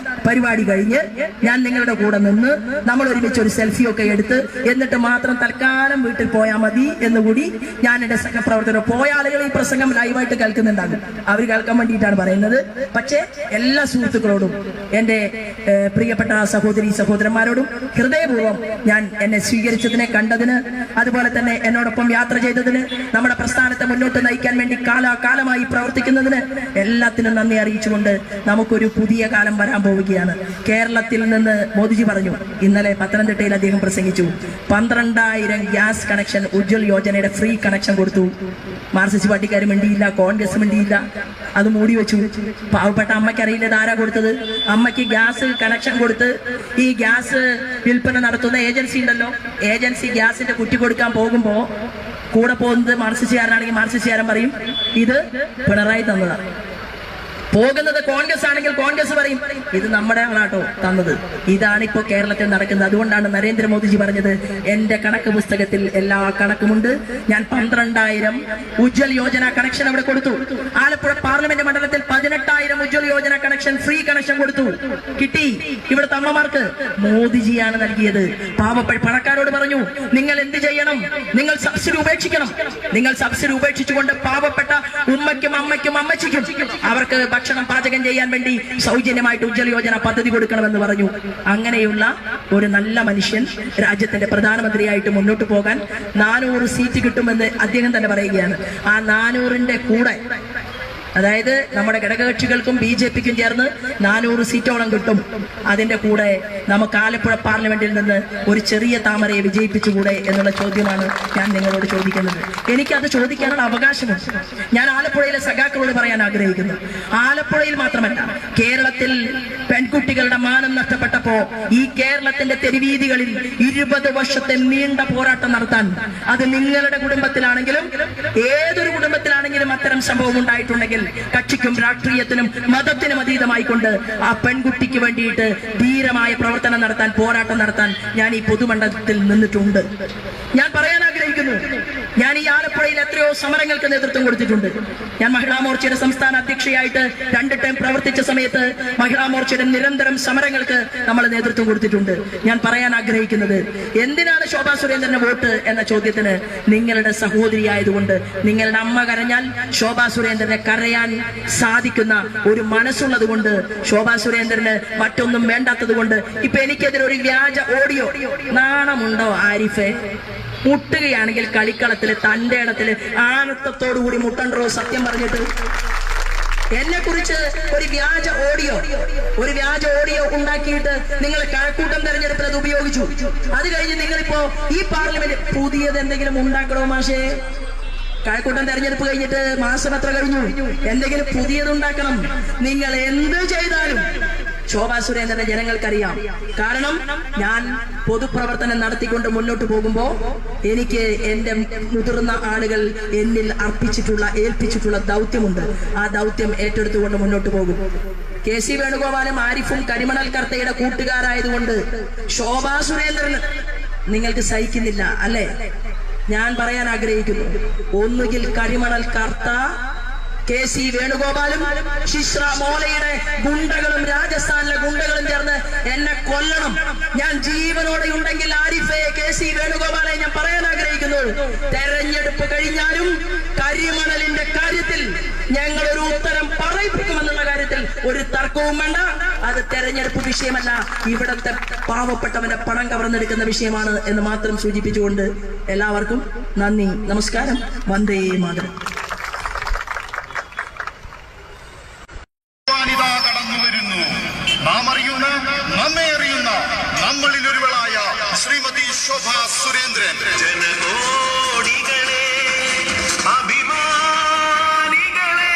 പരിപാടി കഴിഞ്ഞ് ഞാൻ നിങ്ങളുടെ കൂടെ നിന്ന് നമ്മൾ ഒരുമിച്ച് ഒരു സെൽഫിയൊക്കെ എടുത്ത് എന്നിട്ട് മാത്രം തൽക്കാലം വീട്ടിൽ പോയാൽ മതി എന്നുകൂടി ഞാൻ എന്റെ സഹപ്രവർത്തകർ, പോയ ആളുകൾ ഈ പ്രസംഗം ലൈവായിട്ട് കേൾക്കുന്നുണ്ടാകും, അവർ കേൾക്കാൻ വേണ്ടിയിട്ടാണ് പറയുന്നത്. പക്ഷേ എല്ലാ സുഹൃത്തുക്കളോടും എന്റെ പ്രിയപ്പെട്ട സഹോദരി സഹോദരന്മാരോടും ഹൃദയപൂർവ്വം ഞാൻ എന്നെ സ്വീകരിച്ചതിനെ, കണ്ടതിന്, അതുപോലെ തന്നെ എന്നോടൊപ്പം യാത്ര ചെയ്തതിന്, നമ്മുടെ പ്രസ്ഥാനത്തെ മുന്നോട്ട് നയിക്കാൻ വേണ്ടി കാലാകാലമായി പ്രവർത്തിക്കുന്നതിന് എല്ലാത്തിനും നന്ദി അറിയിച്ചുകൊണ്ട് നമുക്കൊരു പുതിയ കാലം വരാൻ പോവുകയാണ്. കേരളത്തിൽ നിന്ന് മോദിജി പറഞ്ഞു, ഇന്നലെ പത്തനംതിട്ടയിൽ അദ്ദേഹം പ്രസംഗിച്ചു, 12,000 ഗ്യാസ് കണക്ഷൻ ഉജ്ജ്വൽ യോജനയുടെ ഫ്രീ കണക്ഷൻ കൊടുത്തു. മാർക്സിസ്റ്റ് പാർട്ടിക്കാരും വേണ്ടിയില്ല, കോൺഗ്രസ് വേണ്ടിയില്ല, അത് മൂടി വെച്ചു. പാവപ്പെട്ട അമ്മയ്ക്ക് അറിയില്ല ധാരാ കൊടുത്തത്. അമ്മയ്ക്ക് ഗ്യാസ് കണക്ഷൻ കൊടുത്ത് ഈ ഗ്യാസ് വിൽപ്പന നടത്തുന്ന ഏജൻസി ഉണ്ടല്ലോ, ഏജൻസി ഗ്യാസിന്റെ കുറ്റി കൊടുക്കാൻ പോകുമ്പോ കൂടെ പോകുന്നത് മാർക്സിസ്റ്റുകാരനാണെങ്കിൽ മാർക്സിസ്റ്റുകാരൻ പറയും ഇത് പിണറായി തന്നതാണ്. പോകുന്നത് കോൺഗ്രസ് ആണെങ്കിൽ കോൺഗ്രസ് പറയും ഇത് നമ്മുടെ ആളാട്ടോ തന്നത്. ഇതാണ് ഇപ്പോൾ കേരളത്തിൽ നടക്കുന്നത്. അതുകൊണ്ടാണ് നരേന്ദ്രമോദിജി പറഞ്ഞത്, എന്റെ കണക്ക് പുസ്തകത്തിൽ എല്ലാ കണക്കുമുണ്ട്. ഞാൻ 12,000 ഉജ്ജ്വൽ യോജന കണക്ഷൻ അവിടെ കൊടുത്തു. ആലപ്പുഴ പാർലമെന്റ് മണ്ഡലത്തിൽ 18,000 Ujjwal Yojana connection free connection കൊടുത്തു. കിട്ടി. ഇവിടുത്തെ അമ്മമാർക്ക് മോദിജിയാണ് നൽകിയത്. പാവപ്പെട്ട പണക്കാരോട് പറഞ്ഞു, നിങ്ങൾ എന്ത് ചെയ്യണം, നിങ്ങൾ സബ്സിഡി ഉപേക്ഷിക്കണം. നിങ്ങൾ സബ്സിഡി ഉപേക്ഷിച്ചുകൊണ്ട് പാവപ്പെട്ട ഉമ്മയ്ക്കും അമ്മയ്ക്കും അമ്മച്ചിക്കും അവർക്ക് ഭക്ഷണം പാചകം ചെയ്യാൻ വേണ്ടി സൗജന്യമായിട്ട് ഉജ്ജ്വല യോജന പദ്ധതി കൊടുക്കണമെന്ന് പറഞ്ഞു. അങ്ങനെയുള്ള ഒരു നല്ല മനുഷ്യൻ രാജ്യത്തിന്റെ പ്രധാനമന്ത്രിയായിട്ട് മുന്നോട്ട് പോകാൻ 400 സീറ്റ് കിട്ടുമെന്ന് അദ്ദേഹം തന്നെ പറയുകയാണ്. ആ 400ന്റെ കൂടെ, അതായത് നമ്മുടെ ഘടകകക്ഷികൾക്കും BJPക്കും ചേർന്ന് 400 സീറ്റോളം കിട്ടും. അതിന്റെ കൂടെ നമുക്ക് ആലപ്പുഴ പാർലമെന്റിൽ നിന്ന് ഒരു ചെറിയ താമരയെ വിജയിപ്പിച്ചുകൂടെ എന്നുള്ള ചോദ്യമാണ് ഞാൻ നിങ്ങളോട് ചോദിക്കുന്നത്. എനിക്കത് ചോദിക്കാനുള്ള അവകാശമുണ്ട്. ഞാൻ ആലപ്പുഴയിലെ സഖാക്കളോട് പറയാൻ ആഗ്രഹിക്കുന്നു, ആലപ്പുഴയിൽ മാത്രമല്ല കേരളത്തിൽ പെൺകുട്ടികളുടെ മാനം നഷ്ടപ്പെട്ടപ്പോ ഈ കേരളത്തിന്റെ തെരുവീതികളിൽ 20 വർഷത്തെ നീണ്ട പോരാട്ടം നടത്താൻ, അത് നിങ്ങളുടെ കുടുംബത്തിലാണെങ്കിലും ഏതൊരു കുടുംബത്തിലാണെങ്കിലും അത്തരം സംഭവം ഉണ്ടായിട്ടുണ്ടെങ്കിൽ കക്ഷിക്കും രാഷ്ട്രീയത്തിനും മതത്തിനും അതീതമായിക്കൊണ്ട് ആ പെൺകുട്ടിക്ക് വേണ്ടിയിട്ട് ധീരമായ പ്രവർത്തനം നടത്താൻ, പോരാട്ടം നടത്താൻ ഞാൻ ഈ പൊതുമണ്ഡലത്തിൽ നിന്നിട്ടുണ്ട്. ഞാൻ പറയാൻ ആഗ്രഹിക്കുന്നു, ഞാൻ ഈ ആലപ്പുഴയിൽ എത്രയോ സമരങ്ങൾക്ക് നേതൃത്വം കൊടുത്തിട്ടുണ്ട്. ഞാൻ മഹിളാ മോർച്ചയുടെ സംസ്ഥാന അധ്യക്ഷയായിട്ട് 2 ടൈം പ്രവർത്തിച്ച സമയത്ത് മഹിളാ മോർച്ചയുടെ നിരന്തരം സമരങ്ങൾക്ക് നമ്മൾ നേതൃത്വം കൊടുത്തിട്ടുണ്ട്. ഞാൻ പറയാൻ ആഗ്രഹിക്കുന്നത്, എന്തിനാണ് ശോഭാ സുരേന്ദ്രന് വോട്ട് എന്ന ചോദ്യത്തിന്, നിങ്ങളുടെ സഹോദരിയായതുകൊണ്ട്, നിങ്ങളുടെ അമ്മ കരഞ്ഞാൽ ശോഭാ സുരേന്ദ്രനെ കരയാൻ സാധിക്കുന്ന ഒരു മനസ്സുള്ളത് കൊണ്ട്, ശോഭാ സുരേന്ദ്രന് മറ്റൊന്നും വേണ്ടാത്തത് കൊണ്ട്. ഇപ്പൊ എനിക്കെതിരെ ഒരു വ്യാജ ഓഡിയോ, നാണമുണ്ടോ ആരിഫെ? മുട്ടുകയാണെങ്കിൽ കളിക്കളത്തില് തന്റെ ഇടത്തില് ആനത്തത്തോടുകൂടി മുട്ടണ്ടോ? സത്യം പറഞ്ഞിട്ട് എന്നെ കുറിച്ച് ഒരു വ്യാജ ഓഡിയോ ഉണ്ടാക്കിയിട്ട് നിങ്ങൾ കഴക്കൂട്ടം തെരഞ്ഞെടുപ്പിൽ അത് ഉപയോഗിച്ചു. അത് കഴിഞ്ഞ് നിങ്ങളിപ്പോ ഈ പാർലമെന്റ് പുതിയത് എന്തെങ്കിലും ഉണ്ടാക്കണോ മാഷേ? കഴക്കൂട്ടം തെരഞ്ഞെടുപ്പ് കഴിഞ്ഞിട്ട് മാസം എത്ര കഴിഞ്ഞു? എന്തെങ്കിലും പുതിയതുണ്ടാക്കണം. നിങ്ങൾ എന്ത് ചെയ്താലും ശോഭാ സുരേന്ദ്രനെ ജനങ്ങൾക്കറിയാം. കാരണം ഞാൻ പൊതുപ്രവർത്തനം നടത്തിക്കൊണ്ട് മുന്നോട്ട് പോകുമ്പോ എനിക്ക് എന്റെ മുതിർന്ന ആളുകൾ എന്നിൽ ഏൽപ്പിച്ചിട്ടുള്ള ദൗത്യമുണ്ട്. ആ ദൗത്യം ഏറ്റെടുത്തുകൊണ്ട് മുന്നോട്ട് പോകും. KC വേണുഗോപാലും ആരിഫും കരിമണൽ കർത്തയുടെ കൂട്ടുകാരായതുകൊണ്ട് ശോഭാ സുരേന്ദ്രന് നിങ്ങൾക്ക് സഹിക്കുന്നില്ല അല്ലേ? ഞാൻ പറയാൻ ആഗ്രഹിക്കുന്നു, ഒന്നുകിൽ കരിമണൽ കർത്ത KC വേണുഗോപാലും ശിശ്ര മോലയുടെ ഗുണ്ടകളും രാജസ്ഥാനിലെ ഗുണ്ടകളും ചേർന്ന് എന്നെ കൊല്ലണം. ഞാൻ ജീവനോടെ ഉണ്ടെങ്കിൽ ആരിഫെ, KC വേണുഗോപാലെ ഞാൻ പറയാൻ ആഗ്രഹിക്കുന്നു, തെരഞ്ഞെടുപ്പ് കഴിഞ്ഞാലും കരിമണലിന്റെ കാര്യത്തിൽ ഞങ്ങൾ ഒരു ഉത്തരം പറയിപ്പിക്കുമെന്നുള്ള കാര്യത്തിൽ ഒരു തർക്കവും വേണ്ട. അത് തെരഞ്ഞെടുപ്പ് വിഷയമല്ല, ഇവിടത്തെ പാവപ്പെട്ടവന്റെ പണം കവർന്നെടുക്കുന്ന വിഷയമാണ് എന്ന് മാത്രം സൂചിപ്പിച്ചുകൊണ്ട് എല്ലാവർക്കും നന്ദി, നമസ്കാരം, വന്ദേ മാതരം. നാം അറിയുന്ന, നമ്മെ അറിയുന്ന, നമ്മളിൽ ഒരുവളായ ശ്രീമതി ശോഭാ സുരേന്ദ്രൻ. ജനകോടികളെ, അഭിമാനികളെ,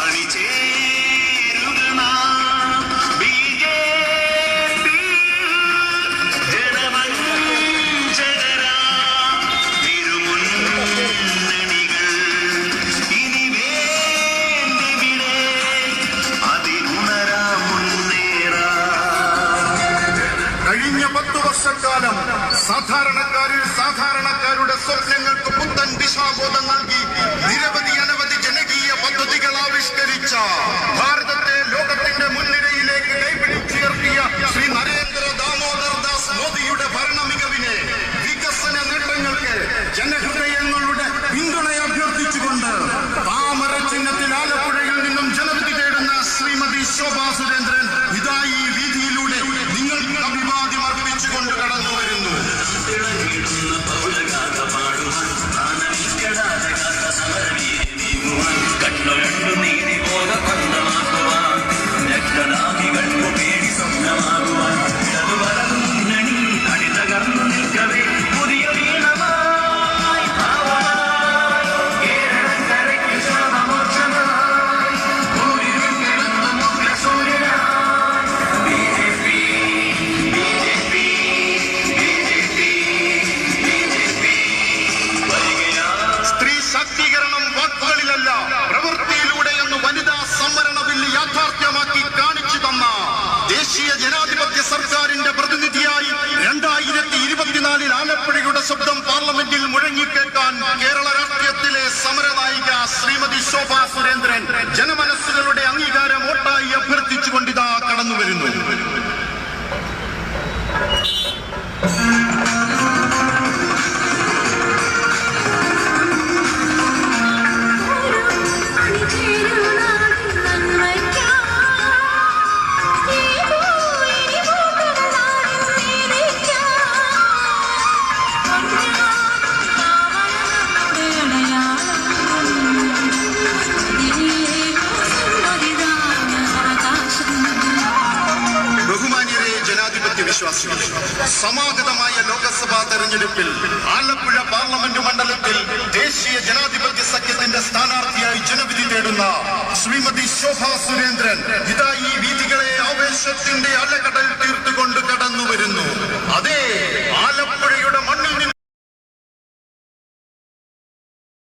അണിചേരുക BJP ജനമഞ്ജകരാ തിരുമുന്നണികൾ ഇനി വേണ്ടിവിടെ അതിനുണരാ മുന്നേറാ. കഴിഞ്ഞ 10 വർഷക്കാലം സാധാരണക്കാരുടെ സ്വപ്നങ്ങൾക്ക് പുത്തൻ ദിശാബോധം നൽകി അനവധി ജനകീയ പദ്ധതികൾ ആവിഷ്കരിച്ച, ഭാരതത്തെ ലോകത്തിന്റെ മുൻനിരയിലേക്ക് കൈപിടിച്ചുയർത്തിയ ശ്രീ നരേന്ദ്ര ദാമോദർ ദാസ് മോദിയുടെ ഭരണ മികവിനെ, വികസന നേട്ടങ്ങൾക്ക് ജനഹൃദയങ്ങളുടെ പിന്തുണ അഭ്യർത്ഥിച്ചുകൊണ്ട് താമര ചിഹ്നത്തിൽ ആലപ്പുഴയിൽ നിന്നും ജനവിധി തേടുന്ന ശ്രീമതി ശോഭാ സുരേന്ദ്രൻ ഇതാ ഈ വീതിയിലൂടെ നിങ്ങൾക്ക് അഭിവാദ്യം അർപ്പിച്ചുകൊണ്ട് കടന്നു വരുന്നു. സർക്കാരിന്റെ പ്രതിനിധിയായി 2024 ആലപ്പുഴയുടെ ശബ്ദം പാർലമെന്റിൽ മുഴങ്ങിക്കേൾക്കാൻ കേരള രാഷ്ട്രീയത്തിലെ സമരനായിക ശ്രീമതി ശോഭാ സുരേന്ദ്രൻ ജനമനസ്സുകളുടെ അംഗീകാരം വോട്ടായി അഭ്യർത്ഥിച്ചുകൊണ്ടിതാ കടന്നു വരുന്നു. സമാഗതമായ ലോക്സഭാ തെരഞ്ഞെടുപ്പിൽ ആലപ്പുഴ പാർലമെന്റ് മണ്ഡലത്തിൽ ദേശീയ ജനാധിപത്യ സഖ്യത്തിന്റെ സ്ഥാനാർത്ഥിയായി ജനവിധി തേടുന്ന ശ്രീമതി ശോഭാ സുരേന്ദ്രൻ ഇതാ ഈ വീഥികളെ ആവേശത്തിന്റെ അലകടൽ തീർത്തുകൊണ്ട് കടന്നു വരുന്നു. അതേ